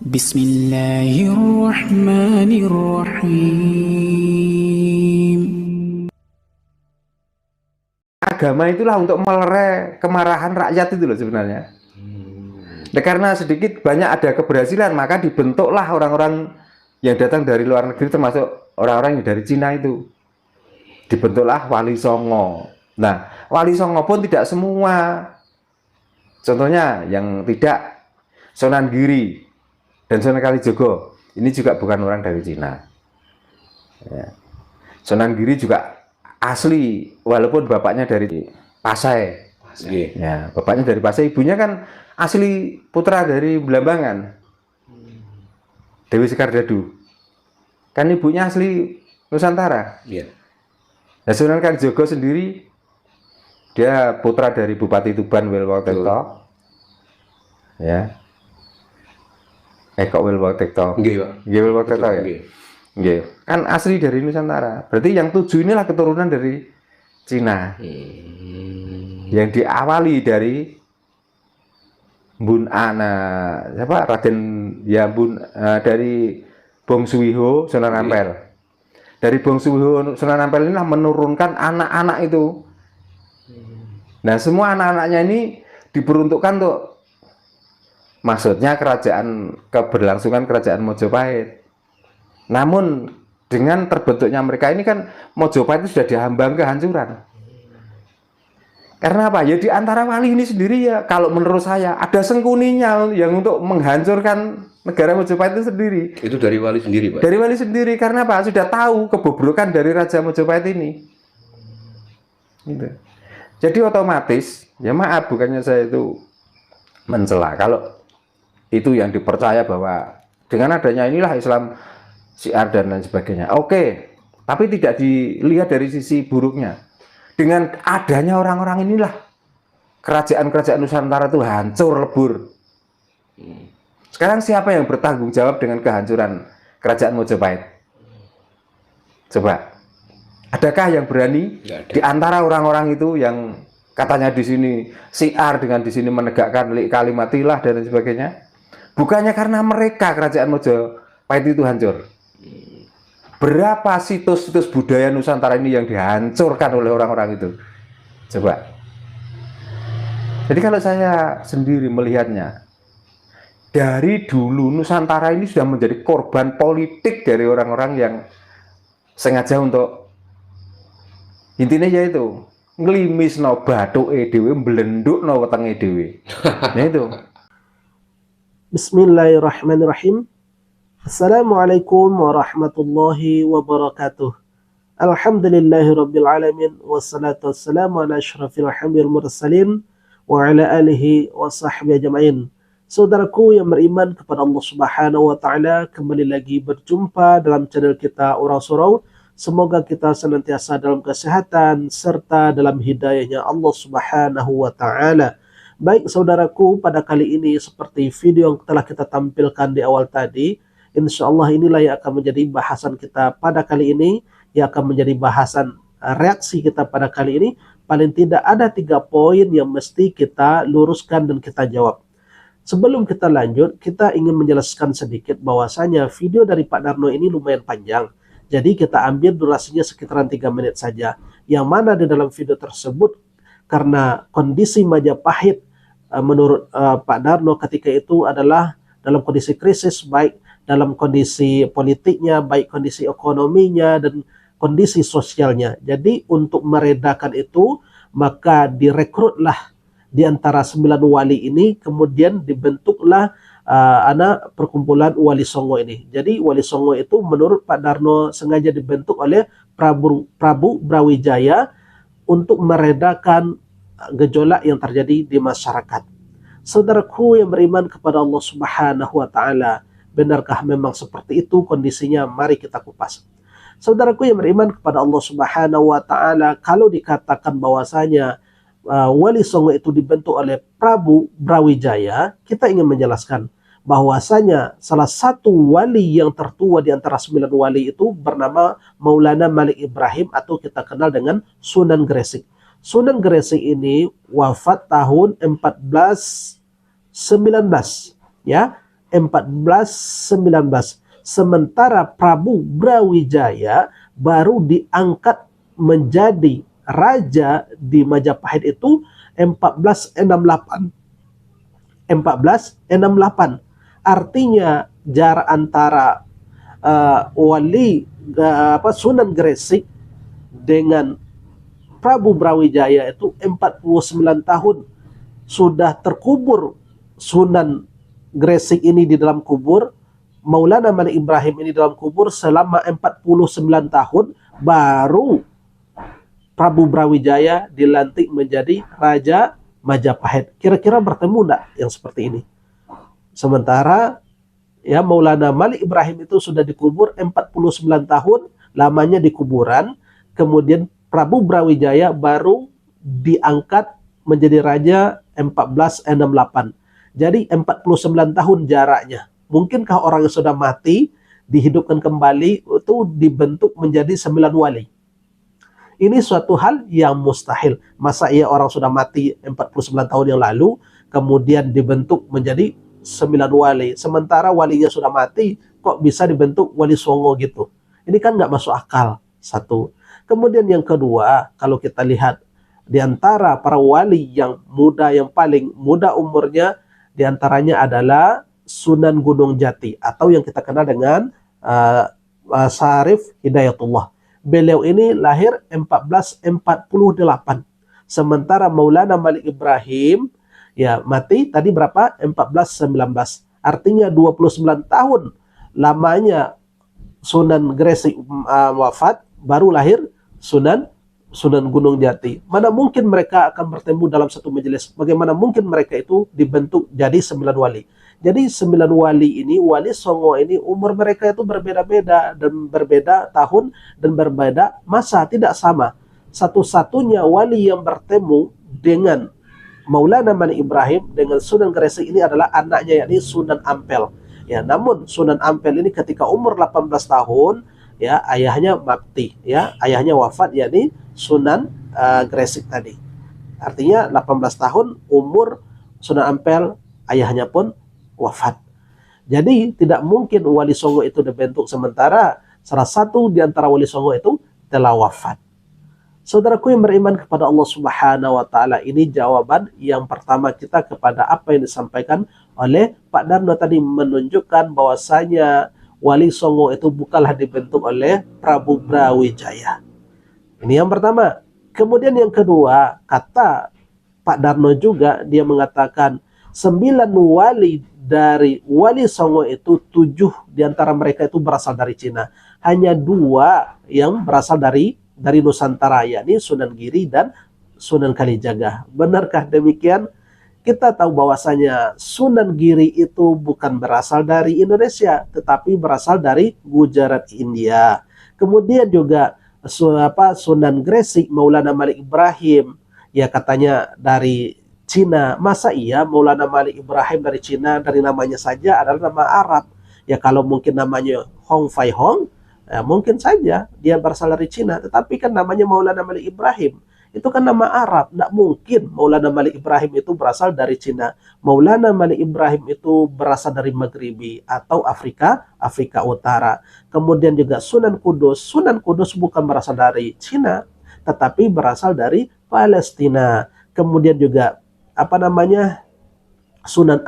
Bismillahirrahmanirrahim. Agama itulah untuk melerai kemarahan rakyat itu loh sebenarnya. Nah, karena sedikit banyak ada keberhasilan, maka dibentuklah orang-orang yang datang dari luar negeri, termasuk orang-orang yang dari Cina itu. Dibentuklah Wali Songo. Nah, Wali Songo pun tidak semua. Contohnya yang tidak, Sunan Giri dan Sunan Kalijogo, ini juga bukan orang dari Cina. Ya. Sunan Giri juga asli, walaupun bapaknya dari Pasai. Ya, bapaknya dari Pasai, ibunya kan asli putra dari Belambangan, Dewi Sekardadu. Kan ibunya asli Nusantara. Nah, Sunan Kalijogo sendiri, dia putra dari Bupati Tuban Wilwotekto. Ya. Kok Wilwotekto? Nggih, Wilwotekto ya. Nggih. Kan asli dari Nusantara. Berarti yang 7 inilah keturunan dari Cina. Yang diawali dari Bun Ana, siapa? Raden ya dari Bongsuwiho Sunan Ampel. Dari Bongsuwiho Sunan Ampel inilah menurunkan anak-anak itu. Nah, semua anak-anaknya ini diperuntukkan untuk, maksudnya keberlangsungan kerajaan Mojopahit. Namun dengan terbentuknya mereka ini kan Mojopahit itu sudah dihambang kehancuran. Karena apa? Ya di antara wali ini sendiri ya, kalau menurut saya ada sengkuninya yang untuk menghancurkan negara Mojopahit itu sendiri. Itu dari wali sendiri, Pak? Dari wali sendiri, karena apa? Sudah tahu kebobrokan dari Raja Mojopahit ini. Gitu. Jadi otomatis, ya maaf, bukannya saya itu mencela, kalau itu yang dipercaya bahwa dengan adanya inilah Islam syiar dan lain sebagainya. Oke, tapi tidak dilihat dari sisi buruknya. Dengan adanya orang-orang inilah kerajaan-kerajaan Nusantara itu hancur lebur. Sekarang siapa yang bertanggung jawab dengan kehancuran kerajaan Mojopahit? Coba. Adakah yang berani di antara orang-orang itu yang katanya di sini syiar dengan di sini menegakkan kalimatilah dan lain sebagainya? Bukannya karena mereka kerajaan Mojopahit itu hancur. Berapa situs-situs budaya Nusantara ini yang dihancurkan oleh orang-orang itu? Coba. Jadi kalau saya sendiri melihatnya, dari dulu Nusantara ini sudah menjadi korban politik dari orang-orang yang sengaja untuk, intinya yaitu nglimisno bathuke dhewe, mblendukno wetenge dhewe. Nah itu. Bismillahirrahmanirrahim. Assalamualaikum warahmatullahi wabarakatuh. Alhamdulillahirabbil alamin, wassalatu wassalamu ala asyrafil anbiya'il mursalin wa ala alihi wa sahbihi ajmain. Saudaraku yang beriman kepada Allah Subhanahu wa taala, kembali lagi berjumpa dalam channel kita Orang Surau. Semoga kita senantiasa dalam kesehatan serta dalam hidayahnya Allah Subhanahu wa taala. Baik saudaraku, pada kali ini seperti video yang telah kita tampilkan di awal tadi, insya Allah inilah yang akan menjadi bahasan kita pada kali ini, yang akan menjadi bahasan reaksi kita pada kali ini. Paling tidak ada 3 poin yang mesti kita luruskan dan kita jawab. Sebelum kita lanjut, kita ingin menjelaskan sedikit bahwasanya video dari Pak Darno ini lumayan panjang. Jadi kita ambil durasinya sekitaran 3 menit saja. Yang mana di dalam video tersebut, karena kondisi Majapahit menurut Pak Darno ketika itu adalah dalam kondisi krisis, baik dalam kondisi politiknya, baik kondisi ekonominya, dan kondisi sosialnya. Jadi untuk meredakan itu, maka direkrutlah di antara 9 wali ini, kemudian dibentuklah perkumpulan Wali Songo ini. Jadi Wali Songo itu menurut Pak Darno sengaja dibentuk oleh Prabu Brawijaya untuk meredakan gejolak yang terjadi di masyarakat. Saudaraku yang beriman kepada Allah Subhanahu wa taala, benarkah memang seperti itu kondisinya? Mari kita kupas. Saudaraku yang beriman kepada Allah Subhanahu wa taala, kalau dikatakan bahwasanya Wali Songo itu dibentuk oleh Prabu Brawijaya, kita ingin menjelaskan bahwasanya salah satu wali yang tertua di antara 9 wali itu bernama Maulana Malik Ibrahim, atau kita kenal dengan Sunan Gresik. Sunan Gresik ini wafat tahun 1419, ya. 1419. Sementara Prabu Brawijaya baru diangkat menjadi raja di Majapahit itu 1468. 1468. Artinya jarak antara Sunan Gresik dengan Prabu Brawijaya itu 49 tahun. Sudah terkubur Sunan Gresik ini di dalam kubur, Maulana Malik Ibrahim ini dalam kubur selama 49 tahun, baru Prabu Brawijaya dilantik menjadi Raja Majapahit. Kira-kira bertemu enggak yang seperti ini? Sementara ya Maulana Malik Ibrahim itu sudah dikubur 49 tahun lamanya di kuburan, kemudian Prabu Brawijaya baru diangkat menjadi raja 1468. Jadi 49 tahun jaraknya. Mungkinkah orang yang sudah mati dihidupkan kembali itu dibentuk menjadi 9 wali? Ini suatu hal yang mustahil. Masa iya orang sudah mati 49 tahun yang lalu kemudian dibentuk menjadi 9 wali, sementara walinya sudah mati, kok bisa dibentuk wali songo gitu? Ini kan nggak masuk akal. Satu. Kemudian yang kedua, kalau kita lihat di antara para wali yang muda, yang paling muda umurnya, di antaranya adalah Sunan Gunung Jati atau yang kita kenal dengan Syarif Hidayatullah. Beliau ini lahir 1448. Sementara Maulana Malik Ibrahim ya mati tadi berapa? 1419. Artinya 29 tahun lamanya Sunan Gresik wafat, baru lahir Sunan Gunung Jati. Mana mungkin mereka akan bertemu dalam satu majelis? Bagaimana mungkin mereka itu dibentuk jadi 9 wali? Jadi 9 wali ini, wali songo ini umur mereka itu berbeda-beda dan berbeda tahun dan berbeda masa, tidak sama. Satu-satunya wali yang bertemu dengan Maulana Malik Ibrahim dengan Sunan Gresik ini adalah anaknya, yakni Sunan Ampel. Ya, namun Sunan Ampel ini ketika umur 18 tahun ya ayahnya mati, ya ayahnya wafat, yakni Sunan Gresik tadi. Artinya 18 tahun umur Sunan Ampel, ayahnya pun wafat. Jadi tidak mungkin wali songo itu dibentuk sementara salah satu di antara wali songo itu telah wafat. Saudaraku yang beriman kepada Allah Subhanahu wa taala, ini jawaban yang pertama kita kepada apa yang disampaikan oleh Pak Darno tadi, menunjukkan bahwasanya wali songo itu bukanlah dibentuk oleh Prabu Brawijaya. Ini yang pertama. Kemudian yang kedua, kata Pak Darno juga, dia mengatakan 9 wali dari wali songo itu 7 di antara mereka itu berasal dari Cina. Hanya 2 yang berasal dari Nusantara, yakni Sunan Giri dan Sunan Kalijaga. Benarkah demikian? Kita tahu bahwasanya Sunan Giri itu bukan berasal dari Indonesia, tetapi berasal dari Gujarat, India. Kemudian juga Sunan Gresik, Maulana Malik Ibrahim, ya katanya dari Cina. Masa iya Maulana Malik Ibrahim dari Cina? Dari namanya saja adalah nama Arab. Ya kalau mungkin namanya Hong Fai Hong, ya mungkin saja dia berasal dari Cina, tetapi kan namanya Maulana Malik Ibrahim, itu kan nama Arab. Tidak mungkin Maulana Malik Ibrahim itu berasal dari Cina. Maulana Malik Ibrahim itu berasal dari Maghribi atau Afrika Utara. Kemudian juga Sunan Kudus bukan berasal dari Cina, tetapi berasal dari Palestina. Kemudian juga Sunan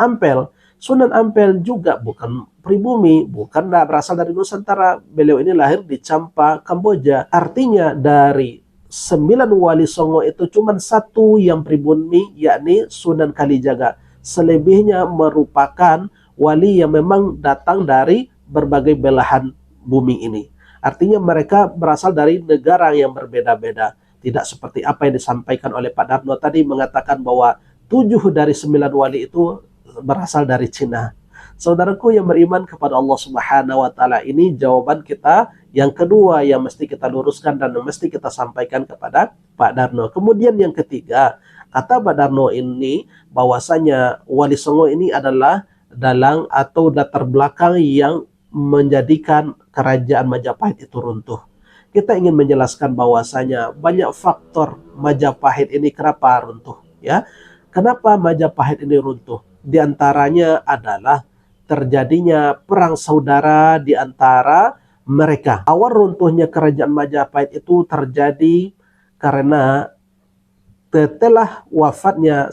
Ampel juga bukan pribumi, bukan berasal dari Nusantara. Beliau ini lahir di Champa, Kamboja. Artinya dari 9 wali songo itu cuma 1 yang pribumi, yakni Sunan Kalijaga. Selebihnya merupakan wali yang memang datang dari berbagai belahan bumi ini. Artinya mereka berasal dari negara yang berbeda-beda. Tidak seperti apa yang disampaikan oleh Pak Darno tadi, mengatakan bahwa 7 dari 9 wali itu berasal dari Cina. Saudaraku yang beriman kepada Allah Subhanahu wa taala, ini jawaban kita yang kedua yang mesti kita luruskan dan mesti kita sampaikan kepada Pak Darno. Kemudian yang ketiga, kata Pak Darno ini bahwasanya wali songo ini adalah dalang atau latar belakang yang menjadikan kerajaan Majapahit itu runtuh. Kita ingin menjelaskan bahwasanya banyak faktor Majapahit ini kenapa runtuh, ya. Kenapa Majapahit ini runtuh? Di antaranya adalah terjadinya perang saudara di antara mereka. Awal runtuhnya kerajaan Majapahit itu terjadi karena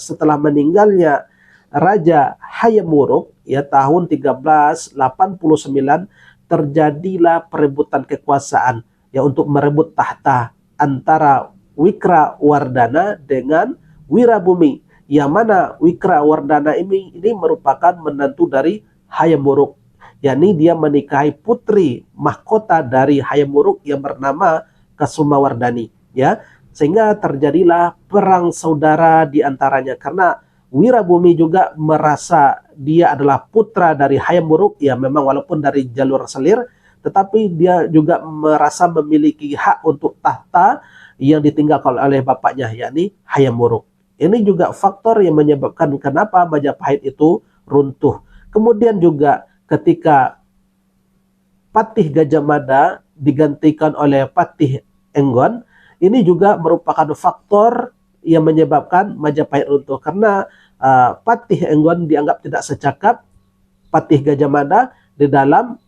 setelah meninggalnya Raja Hayam Wuruk ya tahun 1389, terjadilah perebutan kekuasaan ya untuk merebut tahta antara Wikrawardana dengan Wirabumi, yang mana Wikrawardana ini merupakan menantu dari Hayam Wuruk, yakni dia menikahi putri mahkota dari Hayam Wuruk yang bernama Kasumawardani ya, sehingga terjadilah perang saudara di antaranya karena Wirabumi juga merasa dia adalah putra dari Hayam Wuruk, ya memang walaupun dari jalur selir, tetapi dia juga merasa memiliki hak untuk tahta yang ditinggalkan oleh bapaknya, yakni Hayam Wuruk. Ini juga faktor yang menyebabkan kenapa Majapahit itu runtuh. Kemudian juga ketika Patih Gajah Mada digantikan oleh Patih Enggon, ini juga merupakan faktor yang menyebabkan Majapahit runtuh karena Patih Enggon dianggap tidak secakap Patih Gajah Mada di dalam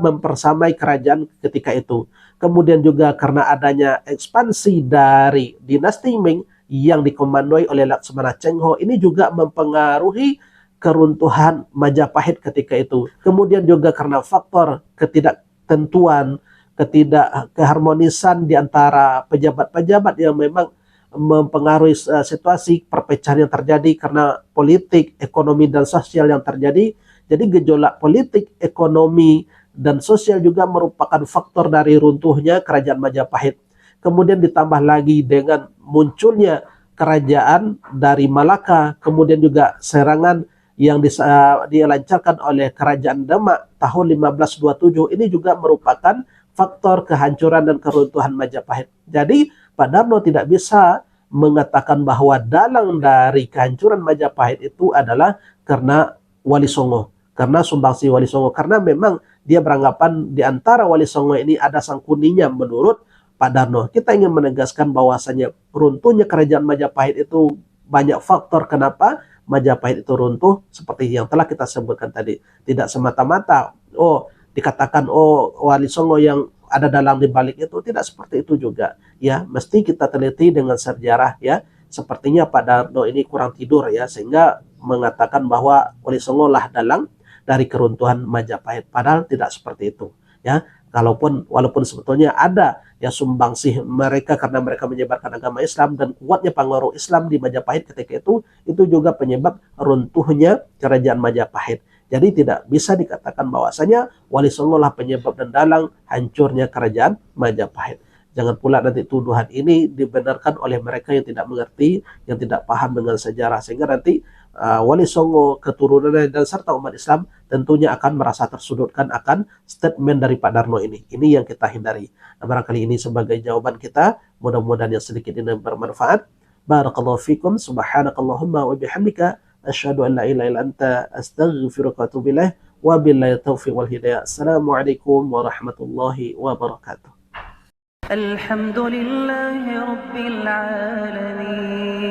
mempersamai kerajaan ketika itu. Kemudian juga karena adanya ekspansi dari dinasti Ming yang dikomandoi oleh Laksmana Cheng Ho, ini juga mempengaruhi keruntuhan Majapahit ketika itu. Kemudian juga karena faktor ketidaktentuan, ketidakkeharmonisan di antara pejabat-pejabat yang memang mempengaruhi situasi perpecahan yang terjadi karena politik, ekonomi, dan sosial yang terjadi. Jadi gejolak politik, ekonomi, dan sosial juga merupakan faktor dari runtuhnya kerajaan Majapahit. Kemudian ditambah lagi dengan munculnya kerajaan dari Malaka, kemudian juga serangan yang dilancarkan oleh kerajaan Demak tahun 1527, ini juga merupakan faktor kehancuran dan keruntuhan Majapahit. Jadi Pak Darno tidak bisa mengatakan bahwa dalang dari kehancuran Majapahit itu adalah karena Wali Songo, karena sumbangsi Wali Songo, karena memang dia beranggapan di antara Wali Songo ini ada sangkuninya menurut Pak Darno. Kita ingin menegaskan bahwasanya runtuhnya kerajaan Majapahit itu banyak faktor kenapa Majapahit itu runtuh, seperti yang telah kita sebutkan tadi. Tidak semata-mata dikatakan Wali Songo yang ada dalam di balik itu, tidak seperti itu juga ya. Mesti kita teliti dengan sejarah ya. Sepertinya Pak Darno ini kurang tidur ya, sehingga mengatakan bahwa Wali Songo lah dalang dari keruntuhan Majapahit, padahal tidak seperti itu ya. Walaupun sebetulnya ada ya sumbangsih mereka karena mereka menyebarkan agama Islam dan kuatnya pengaruh Islam di Majapahit ketika itu juga penyebab runtuhnya kerajaan Majapahit. Jadi tidak bisa dikatakan bahwasanya Wali Songo lah penyebab dan dalang hancurnya kerajaan Majapahit. Jangan pula nanti tuduhan ini dibenarkan oleh mereka yang tidak mengerti, yang tidak paham dengan sejarah, sehingga nanti Wali Songo, keturunannya, dan serta umat Islam tentunya akan merasa tersudutkan akan statement dari Pak Darno ini. Ini yang kita hindari. Nah, barangkali ini sebagai jawaban kita. Mudah-mudahan yang sedikit ini bermanfaat. Barakallahu fikum. Subhanakallahumma wa bihamdika. Asyhadu an la ilaha illa anta astaghfiruka wa atubu ilaik. Wabillahi taufiq wal hidayah. Assalamualaikum warahmatullahi wabarakatuh. الحمد لله رب العالمين